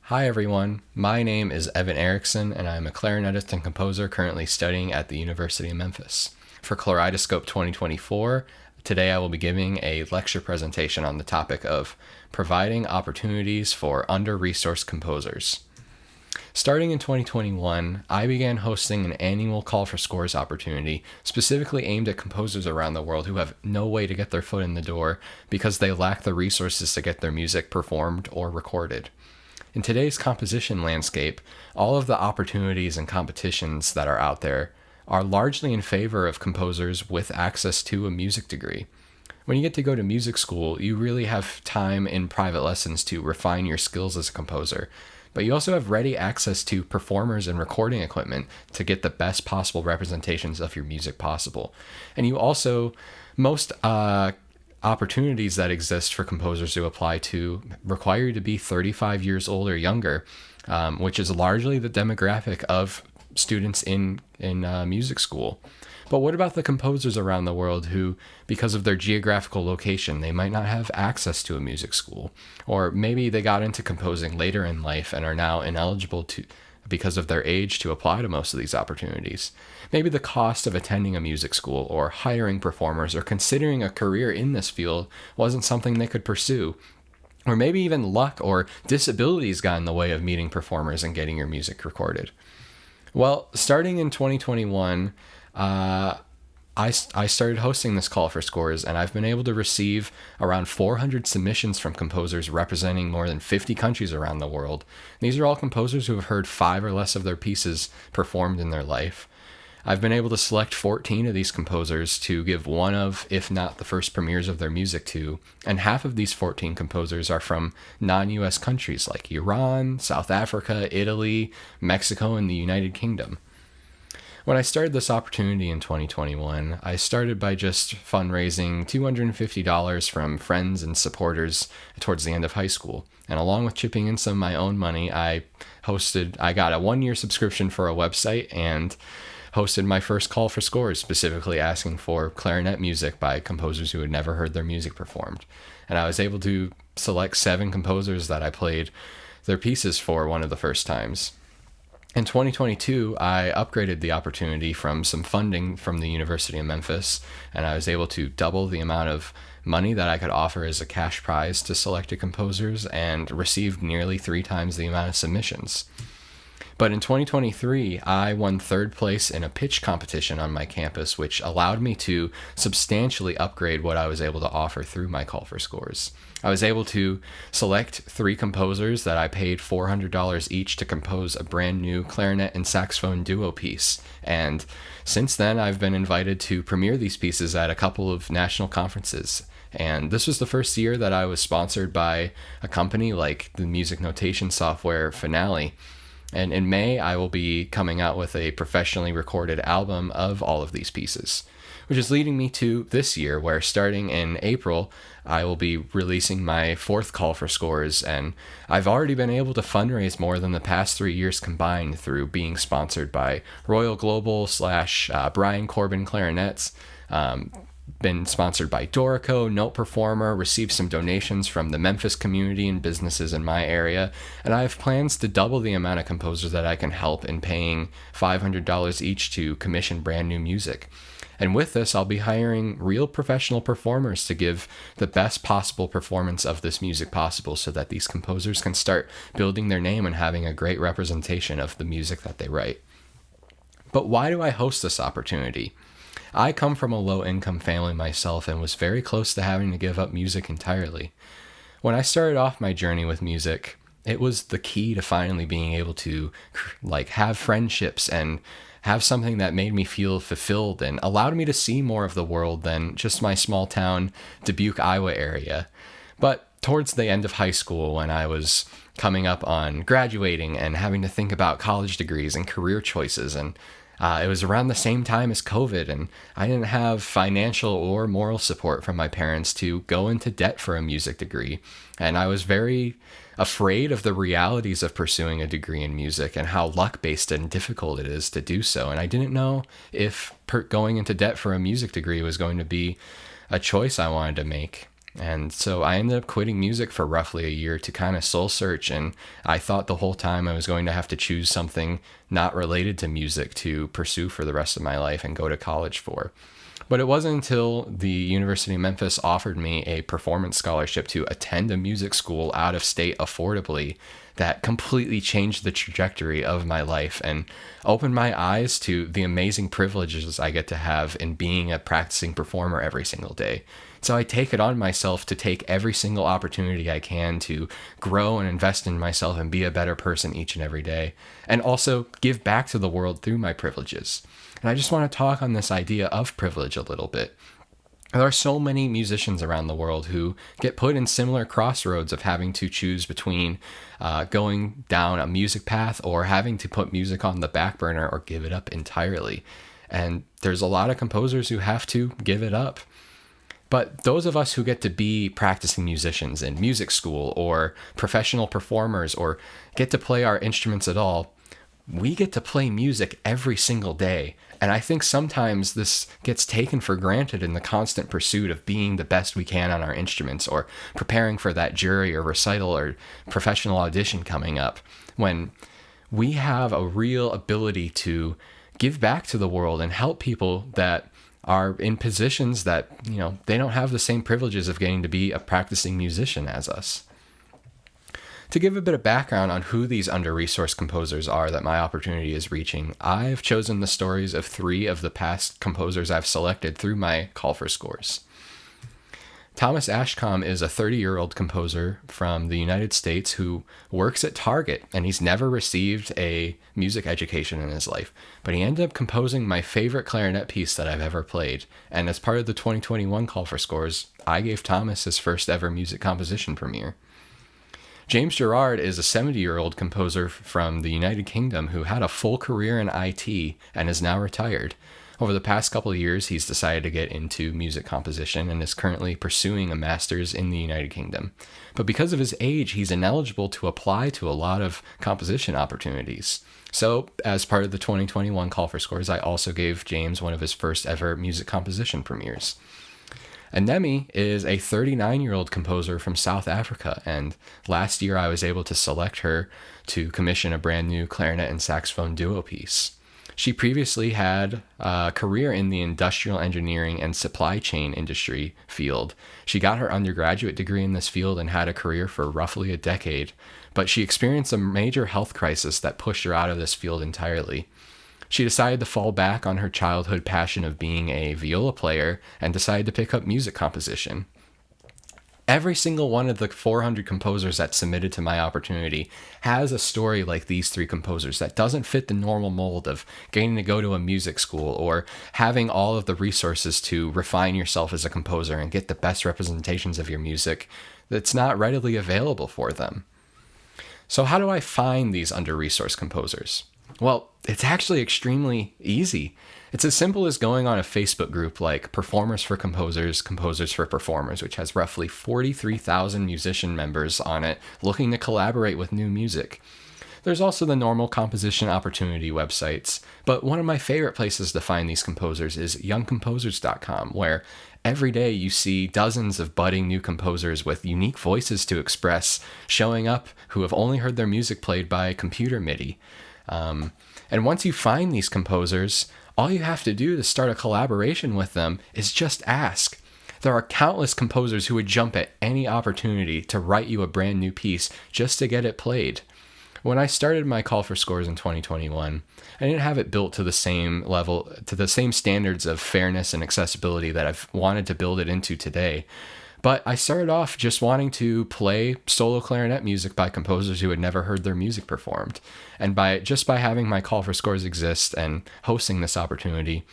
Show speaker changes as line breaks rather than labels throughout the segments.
Hi everyone, my name is Evan Erickson and I'm a clarinetist and composer currently studying at the University of Memphis. For Clareidoscope 2024, today I will be giving a lecture presentation on the topic of providing opportunities for under-resourced composers. Starting in 2021, I began hosting an annual Call for Scores opportunity specifically aimed at composers around the world who have no way to get their foot in the door because they lack the resources to get their music performed or recorded. In today's composition landscape, all of the opportunities and competitions that are out there are largely in favor of composers with access to a music degree. When you get to go to music school, you really have time in private lessons to refine your skills as a composer, but you also have ready access to performers and recording equipment to get the best possible representations of your music possible. And you also, most opportunities that exist for composers to apply to require you to be 35 years old or younger, which is largely the demographic of students in music school. But what about the composers around the world who, because of their geographical location, they might not have access to a music school? Or maybe they got into composing later in life and are now ineligible to, because of their age, to apply to most of these opportunities. Maybe the cost of attending a music school or hiring performers or considering a career in this field wasn't something they could pursue. Or maybe even luck or disabilities got in the way of meeting performers and getting your music recorded. Well, starting in 2021, I started hosting this Call for Scores, and I've been able to receive around 400 submissions from composers representing more than 50 countries around the world. These are all composers who have heard 5 or less of their pieces performed in their life. I've been able to select 14 of these composers to give one of, if not the first premieres of their music to, and half of these 14 composers are from non-US countries like Iran, South Africa, Italy, Mexico, and the United Kingdom. When I started this opportunity in 2021, I started by just fundraising $250 from friends and supporters towards the end of high school. And along with chipping in some of my own money, I got a 1-year subscription for a website and hosted my first Call for Scores, specifically asking for clarinet music by composers who had never heard their music performed. And I was able to select 7 composers that I played their pieces for one of the first times. In 2022, I upgraded the opportunity from some funding from the University of Memphis, and I was able to double the amount of money that I could offer as a cash prize to selected composers and received nearly 3 times the amount of submissions. But in 2023, I won 3rd place in a pitch competition on my campus, which allowed me to substantially upgrade what I was able to offer through my Call for Scores. I was able to select 3 composers that I paid $400 each to compose a brand new clarinet and saxophone duo piece. And since then, I've been invited to premiere these pieces at a couple of national conferences. And this was the first year that I was sponsored by a company like the music notation software Finale. And in May, I will be coming out with a professionally recorded album of all of these pieces, which is leading me to this year, where starting in April, I will be releasing my 4th Call for Scores, and I've already been able to fundraise more than the past 3 years combined through being sponsored by Royal Global / Brian Corbin Clarinets, been sponsored by Dorico, Note Performer, received some donations from the Memphis community and businesses in my area, and I have plans to double the amount of composers that I can help in paying $500 each to commission brand new music. And with this, I'll be hiring real professional performers to give the best possible performance of this music possible so that these composers can start building their name and having a great representation of the music that they write. But why do I host this opportunity? I come from a low-income family myself and was very close to having to give up music entirely. When I started off my journey with music, it was the key to finally being able to have friendships and have something that made me feel fulfilled and allowed me to see more of the world than just my small town Dubuque, Iowa area. But towards the end of high school, when I was coming up on graduating and having to think about college degrees and career choices, and it was around the same time as COVID, and I didn't have financial or moral support from my parents to go into debt for a music degree. And I was very afraid of the realities of pursuing a degree in music and how luck-based and difficult it is to do so. And I didn't know if going into debt for a music degree was going to be a choice I wanted to make. And so I ended up quitting music for roughly a year to kind of soul search. And I thought the whole time I was going to have to choose something not related to music to pursue for the rest of my life and go to college for. But it wasn't until the University of Memphis offered me a performance scholarship to attend a music school out of state affordably that completely changed the trajectory of my life and opened my eyes to the amazing privileges I get to have in being a practicing performer every single day. So I take it on myself to take every single opportunity I can to grow and invest in myself and be a better person each and every day, and also give back to the world through my privileges. And I just want to talk on this idea of privilege a little bit. There are so many musicians around the world who get put in similar crossroads of having to choose between going down a music path or having to put music on the back burner or give it up entirely. And there's a lot of composers who have to give it up. But those of us who get to be practicing musicians in music school or professional performers or get to play our instruments at all, we get to play music every single day. And I think sometimes this gets taken for granted in the constant pursuit of being the best we can on our instruments or preparing for that jury or recital or professional audition coming up, when we have a real ability to give back to the world and help people that are in positions that, they don't have the same privileges of getting to be a practicing musician as us. To give a bit of background on who these under-resourced composers are that my opportunity is reaching, I've chosen the stories of 3 of the past composers I've selected through my call for scores. Thomas Ashcombe is a 30-year-old composer from the United States who works at Target, and he's never received a music education in his life. But he ended up composing my favorite clarinet piece that I've ever played. And as part of the 2021 Call for Scores, I gave Thomas his first ever music composition premiere. James Gerard is a 70-year-old composer from the United Kingdom who had a full career in IT and is now retired. Over the past couple of years, he's decided to get into music composition and is currently pursuing a master's in the United Kingdom. But because of his age, he's ineligible to apply to a lot of composition opportunities. So, as part of the 2021 Call for Scores, I also gave James one of his first ever music composition premieres. Anemi is a 39-year-old composer from South Africa, and last year I was able to select her to commission a brand new clarinet and saxophone duo piece. She previously had a career in the industrial engineering and supply chain industry field. She got her undergraduate degree in this field and had a career for roughly a decade, but she experienced a major health crisis that pushed her out of this field entirely. She decided to fall back on her childhood passion of being a viola player and decided to pick up music composition. Every single one of the 400 composers that submitted to my opportunity has a story like these 3 composers that doesn't fit the normal mold of getting to go to a music school or having all of the resources to refine yourself as a composer and get the best representations of your music that's not readily available for them. So how do I find these under-resourced composers? Well, it's actually extremely easy. It's as simple as going on a Facebook group like Performers for Composers, Composers for Performers, which has roughly 43,000 musician members on it looking to collaborate with new music. There's also the normal composition opportunity websites, but one of my favorite places to find these composers is youngcomposers.com, where every day you see dozens of budding new composers with unique voices to express showing up who have only heard their music played by computer MIDI. And once you find these composers, all you have to do to start a collaboration with them is just ask. There are countless composers who would jump at any opportunity to write you a brand new piece just to get it played. When I started my Call for Scores in 2021, I didn't have it built to the same level, to the same standards of fairness and accessibility that I've wanted to build it into today. But I started off just wanting to play solo clarinet music by composers who had never heard their music performed. And by having my Call for Scores exist and hosting this opportunity,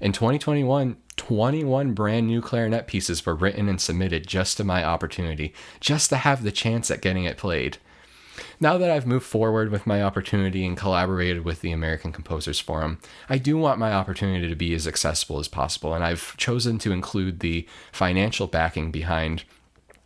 in 2021, 21 brand new clarinet pieces were written and submitted just to my opportunity, just to have the chance at getting it played. Now that I've moved forward with my opportunity and collaborated with the American Composers Forum, I do want my opportunity to be as accessible as possible, and I've chosen to include the financial backing behind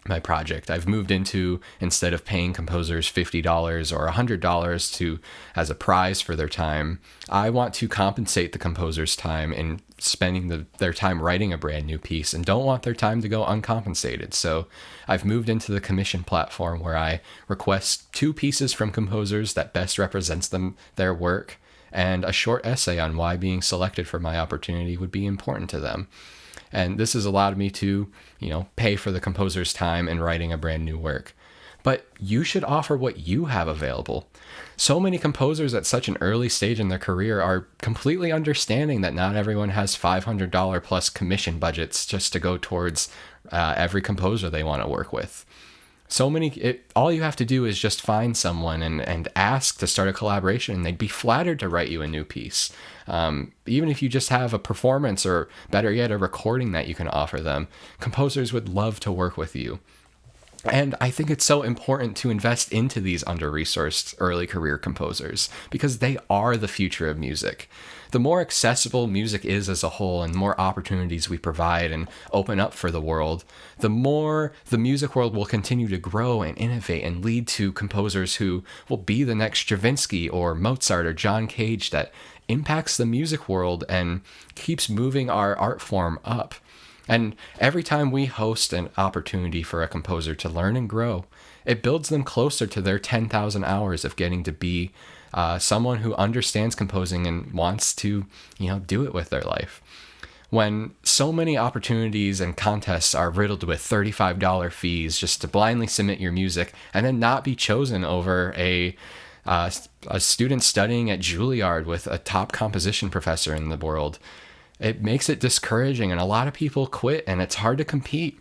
my project. I've moved into, instead of paying composers $50 or $100 as a prize for their time, I want to compensate the composer's time in spending their time writing a brand new piece, and don't want their time to go uncompensated. So I've moved into the commission platform where I request 2 pieces from composers that best represents their work, and a short essay on why being selected for my opportunity would be important to them. And this has allowed me to, pay for the composer's time in writing a brand new work. But you should offer what you have available. So many composers at such an early stage in their career are completely understanding that not everyone has $500 plus commission budgets just to go towards every composer they want to work with. All you have to do is just find someone and ask to start a collaboration, and they'd be flattered to write you a new piece. Even if you just have a performance, or better yet, a recording that you can offer them, composers would love to work with you. And I think it's so important to invest into these under-resourced early career composers, because they are the future of music. The more accessible music is as a whole, and the more opportunities we provide and open up for the world, the more the music world will continue to grow and innovate and lead to composers who will be the next Stravinsky or Mozart or John Cage that impacts the music world and keeps moving our art form up. And every time we host an opportunity for a composer to learn and grow, it builds them closer to their 10,000 hours of getting to be someone who understands composing and wants to, do it with their life. When so many opportunities and contests are riddled with $35 fees just to blindly submit your music and then not be chosen over a student studying at Juilliard with a top composition professor in the world, it makes it discouraging, and a lot of people quit, and it's hard to compete.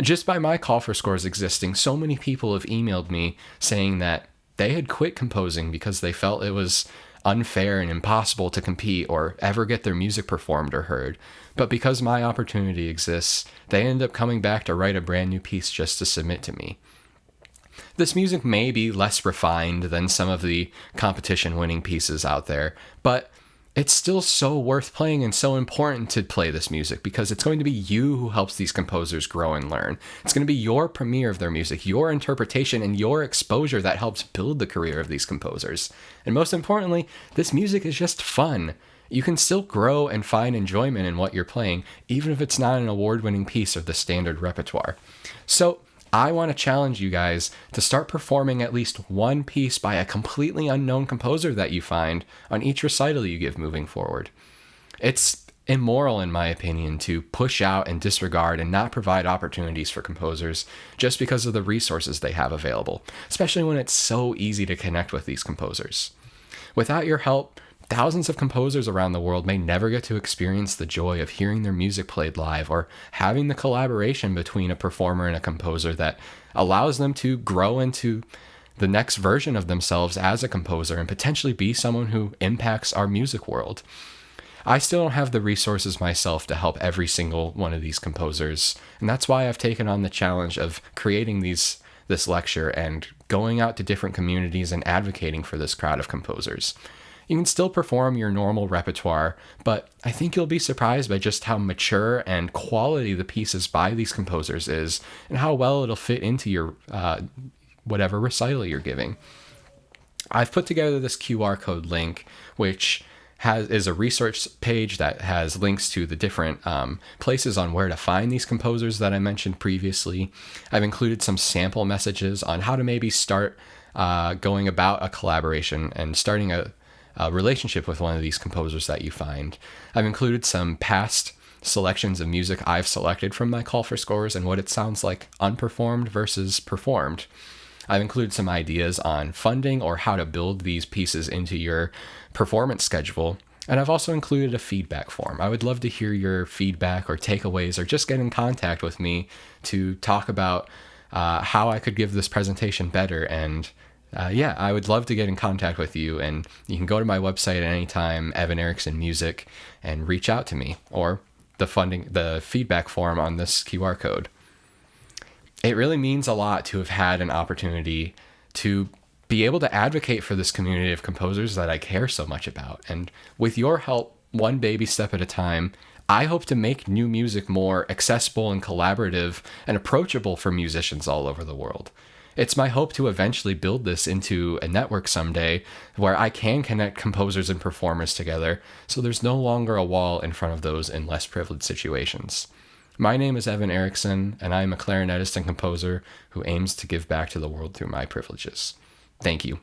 Just by my call for scores existing, so many people have emailed me saying that they had quit composing because they felt it was unfair and impossible to compete or ever get their music performed or heard. But because my opportunity exists, they end up coming back to write a brand new piece just to submit to me. This music may be less refined than some of the competition-winning pieces out there, but it's still so worth playing and so important to play this music, because it's going to be you who helps these composers grow and learn. It's going to be your premiere of their music, your interpretation, and your exposure that helps build the career of these composers. And most importantly, this music is just fun. You can still grow and find enjoyment in what you're playing, even if it's not an award-winning piece of the standard repertoire. So I want to challenge you guys to start performing at least one piece by a completely unknown composer that you find on each recital you give moving forward. It's immoral, in my opinion, to push out and disregard and not provide opportunities for composers just because of the resources they have available, especially when it's so easy to connect with these composers. Without your help, thousands of composers around the world may never get to experience the joy of hearing their music played live, or having the collaboration between a performer and a composer that allows them to grow into the next version of themselves as a composer and potentially be someone who impacts our music world. I still don't have the resources myself to help every single one of these composers, and that's why I've taken on the challenge of creating this lecture and going out to different communities and advocating for this crowd of composers. You can still perform your normal repertoire, but I think you'll be surprised by just how mature and quality the pieces by these composers is, and how well it'll fit into your whatever recital you're giving. I've put together this QR code link, which is a research page that has links to the different places on where to find these composers that I mentioned previously. I've included some sample messages on how to maybe start going about a collaboration and starting a relationship with one of these composers that you find. I've included some past selections of music I've selected from my call for scores and what it sounds like unperformed versus performed. I've included some ideas on funding or how to build these pieces into your performance schedule. And I've also included a feedback form. I would love to hear your feedback or takeaways, or just get in contact with me to talk about how I could give this presentation better. And I would love to get in contact with you, and you can go to my website at any time, Evan Erickson Music, and reach out to me, or the feedback form on this QR code. It really means a lot to have had an opportunity to be able to advocate for this community of composers that I care so much about. And with your help, one baby step at a time, I hope to make new music more accessible and collaborative and approachable for musicians all over the world. It's my hope to eventually build this into a network someday where I can connect composers and performers together so there's no longer a wall in front of those in less privileged situations. My name is Evan Erickson, and I am a clarinetist and composer who aims to give back to the world through my privileges. Thank you.